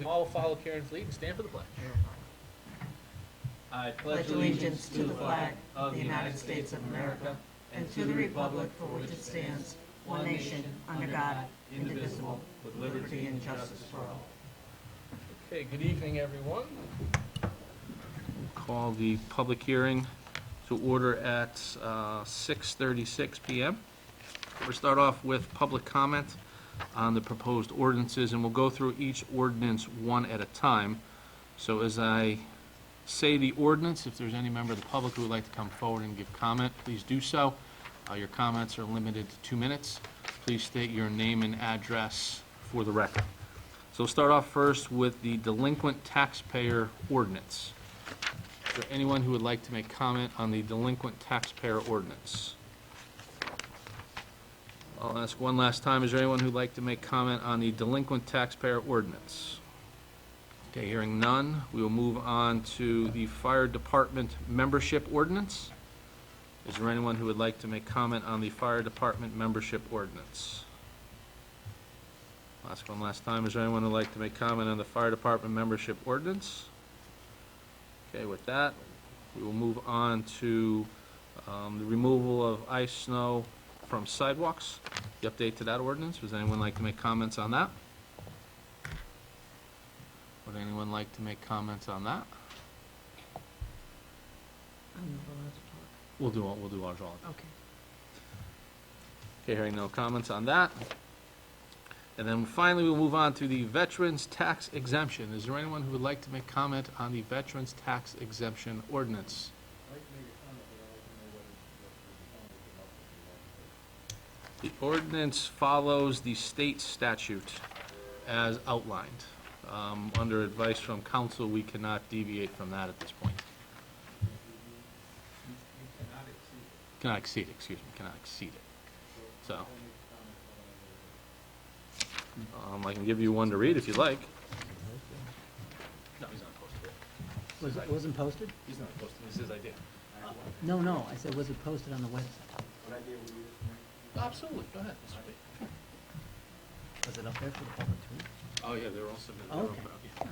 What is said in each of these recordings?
All follow Karen's lead and stand for the pledge. I Pledge allegiance to the flag of the United States of America and to the republic for which it stands, one nation, under God, indivisible, with liberty and justice for all. Okay, good evening, everyone. Call the public hearing to order at 6:36 p.m. We'll start off with public comment on the proposed ordinances, and we'll go through each ordinance one at a time. So as I say the ordinance, if there's any member of the public who would like to come forward and give comment, please do so. Your comments are limited to 2 minutes. Please state your name and address for the record. So we'll start off first with the delinquent taxpayer ordinance. Is there anyone who would like to make comment on the delinquent taxpayer ordinance? I'll ask one last time, is there anyone who'd like to make comment on the delinquent taxpayer ordinance? Okay, hearing none, we will move on to the fire department membership ordinance. Is there anyone who would like to make comment on the fire department membership ordinance? I'll ask one last time, is there anyone who'd like to make comment on the fire department membership ordinance? Okay, with that, we will move on to the removal of ice, snow from sidewalks. The update to that ordinance, would anyone like to make comments on that? Would anyone like to make comments on that? I'm not allowed to talk. We'll do ours all. Okay. Okay, hearing no comments on that. And then finally, we'll move on to the veterans tax exemption. Is there anyone who would like to make comment on the veterans tax exemption ordinance? The ordinance follows the state statute as outlined. Under advice from council, we cannot deviate from that at this point. Cannot exceed it. So, I can give you one to read if you like. No, he's not posted. It wasn't posted? He's not posted, it's his idea. No, I said, was it posted on the website? Absolutely, go ahead, Mr. B. Was it up there for the public to read? Oh, yeah, they were all submitted. Okay.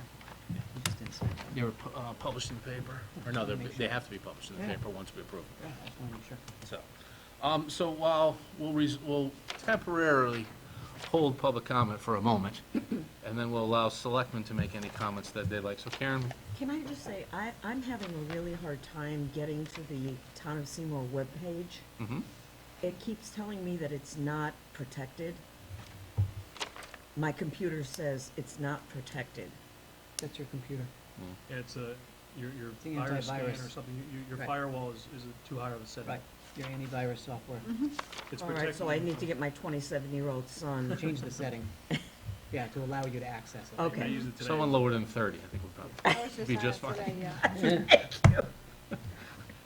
You just didn't say. They were published in the paper, or no, they have to be published in the Yeah. paper once we approve Yeah, I just wanted to make sure. them. So while we'll temporarily hold public comment for a moment, and then we'll allow selectmen to make any comments that they'd like. So Karen, Can I just say, I'm having a really hard time getting to the Town of Seymour webpage. mhm. It keeps telling me that it's not protected. My computer says it's not protected. That's your computer. Yeah, it's your It's the virus scan or antivirus. something, your Right. firewall is too high of a setting. Right, your antivirus software. It's All right, protecting so I you need to from- get my 27-year-old son. Change the setting. Yeah, to allow you to access it. Okay. I used it today. Someone lower than 30, I think would probably be just fine.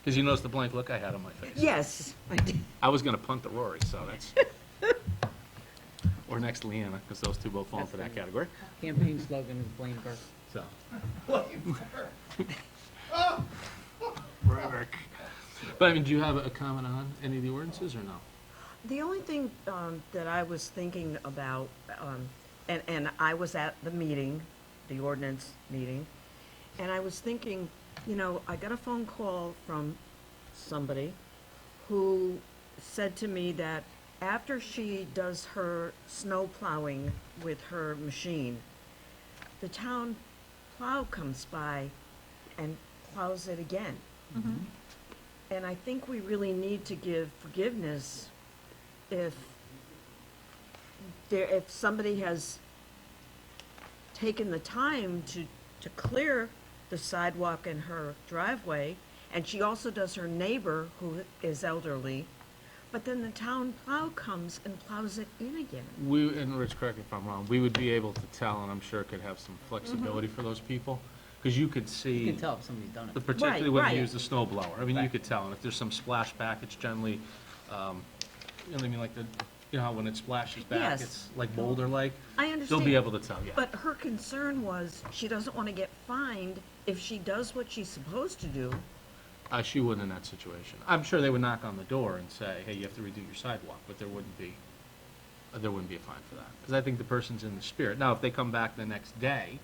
Because you noticed the blank look I had on my face. Yes, I did. I was gonna punt to Rory, so that's. Or next Leanna, because those two both fall into that category, Campaign slogan is blame Burke. so. But I mean, do you have a comment on any of the ordinances, or no? The only thing that I was thinking about, and I was at the meeting, the ordinance meeting, and I was thinking, I got a phone call from somebody who said to me that after she does her snow plowing with her machine, the town plow comes by and plows it again. And I think we really need to give forgiveness if somebody has taken the time to clear the sidewalk in her driveway, and she also does her neighbor who is elderly, but then the town plow comes and plows it in again. And Rich, correct me if I'm wrong, we would be able to tell, and I'm sure could have some flexibility for those people, because you could see. You can tell if somebody's done it. Particularly when Right. you use the snow blower. I mean, you Right. could tell, and if there's some splashback, it's generally, you know what I mean, like how when it splashes back, Yes. it's like boulder-like. I They'll understand. be able to tell, yeah. But her concern was she doesn't want to get fined if she does what she's supposed to do. She wouldn't in that situation. I'm sure they would knock on the door and say, hey, you have to redo your sidewalk, but there wouldn't be a fine for that. Because I think the person's in the spirit. Now, if they come back the next day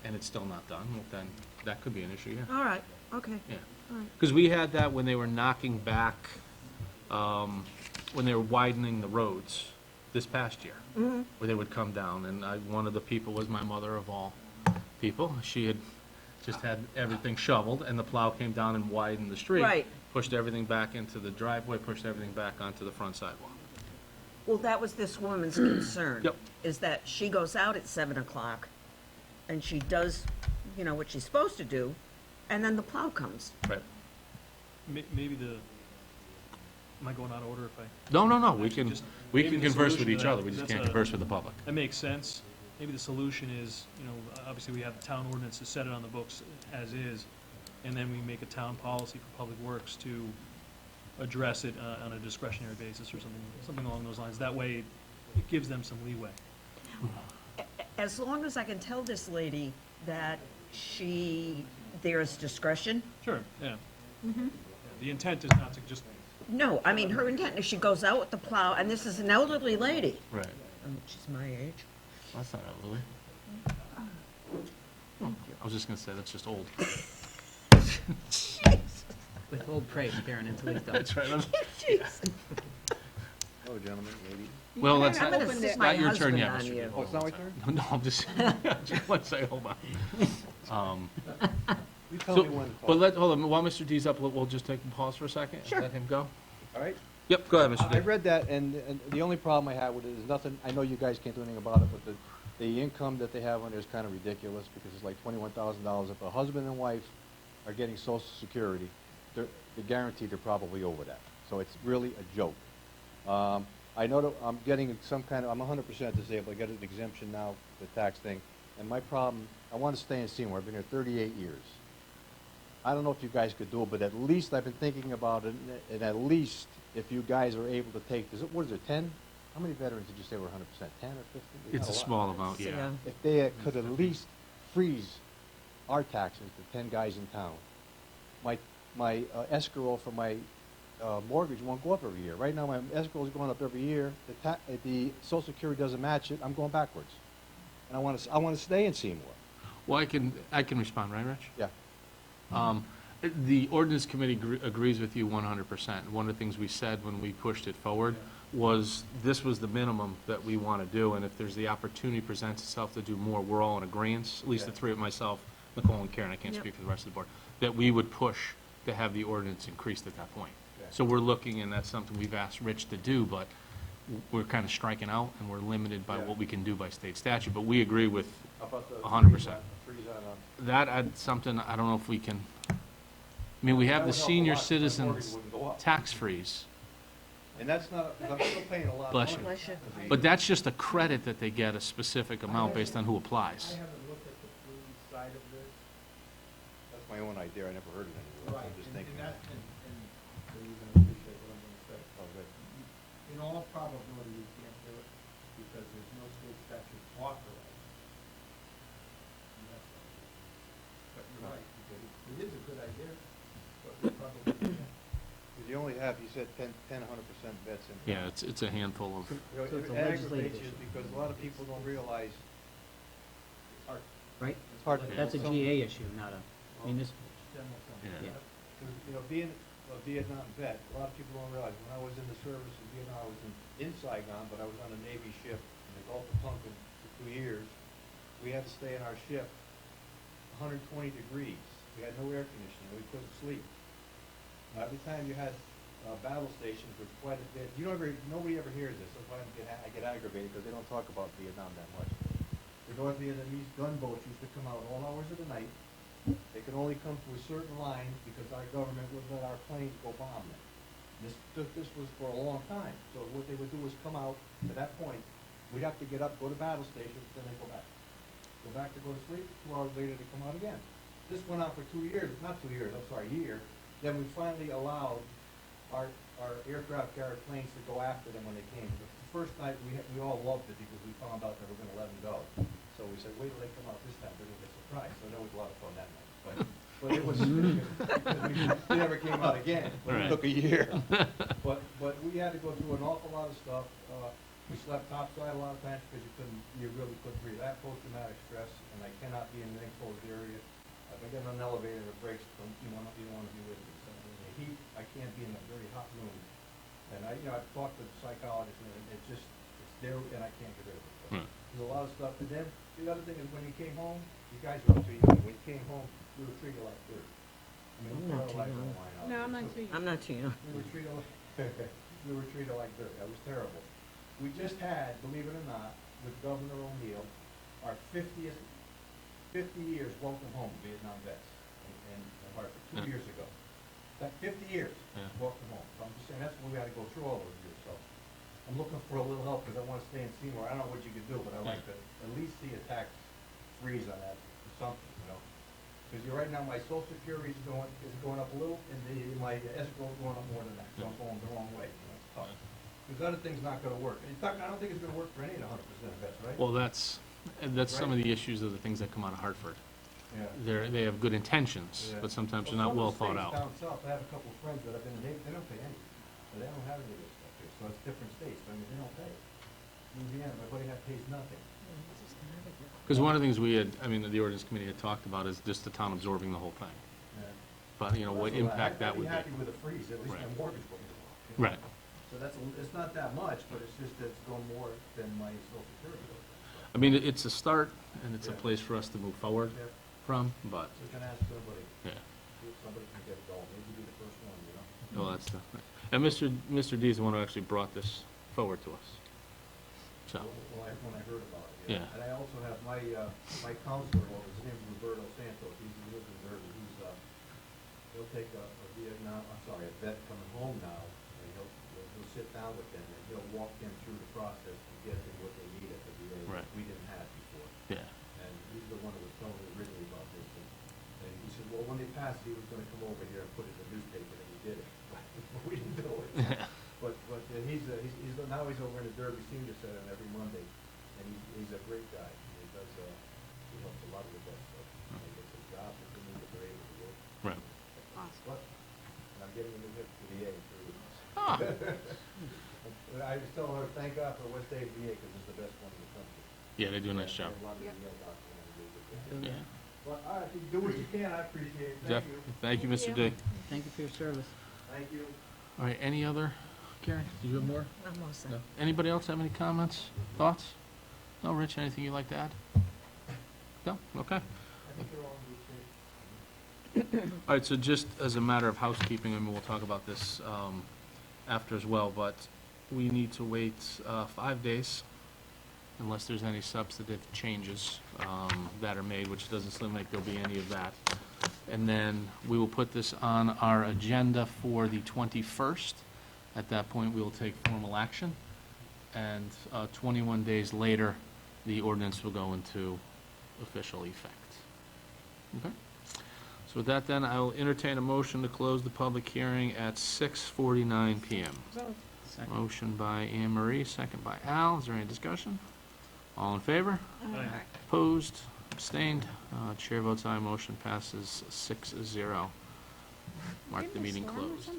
and it's still not done, well, then that could be an issue, yeah. All right, okay, Yeah. all right. Because we had that when they were knocking back, when they were widening the roads this past year, where they would come down, and one of the people was my mother of all people. She had just had everything shoveled, and the plow came down and widened the street. Right. Pushed everything back into the driveway, pushed everything back onto the front sidewalk. Well, that was this woman's concern. Yep. Is that she goes out at 7 o'clock, and she does, you know, what she's supposed to do, and then the plow comes. Right. Maybe am I going out of order if I? No, we Actually, can, just we maybe can the converse with solution each to that- other, we just that's can't a- converse with the public. That makes sense. Maybe the solution is, obviously we have the town ordinance to set it on the books as is, and then we make a town policy for public works to address it on a discretionary basis or something along those lines. That way, it gives them some leeway. As long as I can tell this lady that there's discretion. Sure, yeah. Mm-hmm. The intent is not to just, No, I mean, her intent is she goes out with the plow, and this is an elderly lady. Right. She's my age. That's not elderly. I was just gonna say, that's just old. Withhold praise, Karen, until he's done. That's right. Jeez. Hello, gentlemen, lady. Well, that's I'm not, gonna it's stick my not your turn husband yet, on Mr. you. Gill. Oh, it's not my turn? No, I'm just, just one second, hold on. You tell So, me when to but talk. hold on, while Mr. D's up, we'll just take a pause for a second? and Sure. Let him go? All right? Yep, go ahead, Mr. I D. read that, and the only problem I had with it is nothing, I know you guys can't do anything about it, but the income that they have on there is kind of ridiculous, because it's like $21,000. If a husband and wife are getting Social Security, they're guaranteed they're probably over that. So it's really a joke. I know that I'm getting some kind of, I'm 100% disabled, I get an exemption now, the tax thing, and my problem, I want to stay in Seymour, I've been here 38 years. I don't know if you guys could do it, but at least I've been thinking about it, and at least if you guys are able to take, what is it, 10? How many veterans did you say were 100%, 10 or 15? It's a Not lot. small amount, yeah. If they could at least freeze our taxes, the 10 guys in town, my escrow for my mortgage won't go up every year. Right now, my escrow is going up every year. The Social Security doesn't match it. I'm going backwards, and I want to stay in Seymour. Well, I can respond, right, Rich? Yeah. The ordinance committee agrees with you 100%. One of the things we said when we pushed it forward was this was the minimum that we want to do, and if there's the opportunity presents itself to do more, we're all in agreement, at least the Yeah. three of myself, Nicole and Karen, I can't Yep. speak for the rest of the board, that we would push to have the ordinance increased at that point. Okay. So we're looking, and that's something we've asked Rich to do, but we're kind of striking out, and we're limited by Yeah. what we can do by state statute, but we agree with How about the 100%. freeze on, that. Something, I don't know if we can, I mean, we have the That would help a senior lot, 'cause my mortgage citizens wouldn't go up. tax freeze, And that's not, because I'm still paying a lot of Bless money. you. Bless you. but that's just a credit that they get a specific amount based on who applies. I haven't looked at the food side of this. That's my own idea. I never heard it anywhere. I'm just And thinking. that, and so you're gonna appreciate what I'm gonna say. Oh, good. In all probability, you can't do it because there's no state statute authorized. But you're right, because it is a good idea, but we probably can't. Because you only have, you said 100% vets in. Yeah, it's a handful of, You know, So it's it a legislative aggravates you issue. because a lot of people don't realize it's hard. Right? It's hard. to- That's a some- GA issue, not a municipal. General fund. Yeah. Yeah. Because, you know, being a Vietnam vet, a lot of people don't realize, when I was in the service in Vietnam, I was in Saigon, but I was on a Navy ship in the Gulf of Tonkin for 2 years. We had to stay in our ship 120 degrees. We had no air conditioning, we couldn't sleep. Every time you had battle stations with quite a bit, nobody ever hears this, that's why I get aggravated, because they don't talk about Vietnam that much. The North Vietnamese gunboats used to come out all hours of the night. They could only come to a certain line because our government would let our planes go bomb them. This was for a long time. So what they would do is come out to that point. We'd have to get up, go to battle stations, then they go back. Go back to go to sleep. 2 hours later, they come out again. This went on for 2 years, not 2 years, I'm sorry, a year. Then we finally allowed our aircraft carrier planes to go after them when they came. The first night, we all loved it because we found out they were gonna let them go. So we said, wait till they come out this time, they're gonna get surprised. So that was a lot of fun that night. But it was, we never came out again, but it Right. took a year. But we had to go through an awful lot of stuff. We slept topside a lot of times because you really couldn't breathe. I have post-traumatic stress, and I cannot be in an enclosed area. If I get on an elevator and it breaks, you don't want to be with me. So in the heat, I can't be in a very hot room. And I've talked to the psychologist, and it's there, and I can't get rid of it. So there's a lot of stuff. And then the other thing is when you came home, you guys were too young. When you came home, we were treated like dirt. I mean, I'm we not put our too life on young. the line out No, there. I'm not So too young. I'm not too young. we were treated like, we were treated like dirt. That was terrible. We just had, believe it or not, with Governor O'Neill, our 50 years welcome home Vietnam vets in Hartford, 2 years ago. That 50 years, Yeah. welcome home. So I'm just saying, that's what we had to go through all those years. So I'm looking for a little help because I want to stay in Seymour. I don't know what you could do, but I'd like to at least see a tax freeze on that or something, you know? Because right now, my social security is going up a little, and my escrow is going up more than that, so I'm going the wrong way, you know, it's tough. Because other things not gonna work. In fact, I don't think it's gonna work for any of the 100% vets, right? Well, that's some of the issues of the things that come out of Hartford. Yeah. They have good intentions, Yeah. but sometimes they're Well, not well some thought of the out. states down south, I have a couple of friends that have been, they don't pay anything, so they don't have any of this stuff here, so it's different states, I mean, they don't pay. Louisiana, my buddy pays nothing. Because one of the things the ordinance committee had talked about is just the town absorbing the whole thing. Yeah. But, what impact that would I'd be. be happy with a freeze, at least Right. my mortgage won't go up. You know? Right. So it's not that much, but it's just that it's going more than my social security goes. I mean, it's a start, and it's a Yeah. place for us to move forward Yeah, from, but, so you can ask somebody, yeah. see if somebody can get it going, maybe be the first one, you know? Well, that's the, and Mr. D is the one who actually brought this forward to us. So, When I heard about it, Yeah. And I also have my counselor, his name's Roberto Santos, he lives in Derby, he'll take a vet coming home now, and he'll sit down with them, and he'll walk them through the process and get them what they need at the VA, Right. which we didn't have before. yeah, And he's the one that was telling me originally about this, and he said, well, when they passed, he was gonna come over here and put it in the newspaper, and he did it. But we didn't do it. But now he's over in the Derby Senior Center every Monday, and he's a great guy. He helps a lot of the vets, so he gets a job that they need to be able to work. right. But I'm getting a new hip to VA through. Ah, I was telling her, thank God for West Day VA, because it's the best one in the country. yeah, they do a nice job. And a lot of the Yale doctors want to do a good job. Yeah. But, all right, you do what you can, I appreciate it, Jeff, thank you. thank you, Mr. D. Thank you for your service. Thank you. All right, any other, Karen, do you have more? I'm all set. No. Anybody else have any comments, thoughts? No, Rich, anything you'd like to add? No? Okay. I think they're all in good shape. All right, so just as a matter of housekeeping, and we'll talk about this after as well, but we need to wait 5 days unless there's any substantive changes that are made, which doesn't seem like there'll be any of that. And then we will put this on our agenda for the 21st. At that point, we will take formal action, and 21 days later, the ordinance will go into official effect. Okay? So with that then, I will entertain a motion to close the public hearing at 6:49 PM. Second. Motion by Anne Marie, second by Al. Is there any discussion? All in favor? Aye. Opposed? Abstained? Chair votes aye. Motion passes 6-0. Mark the meeting closed.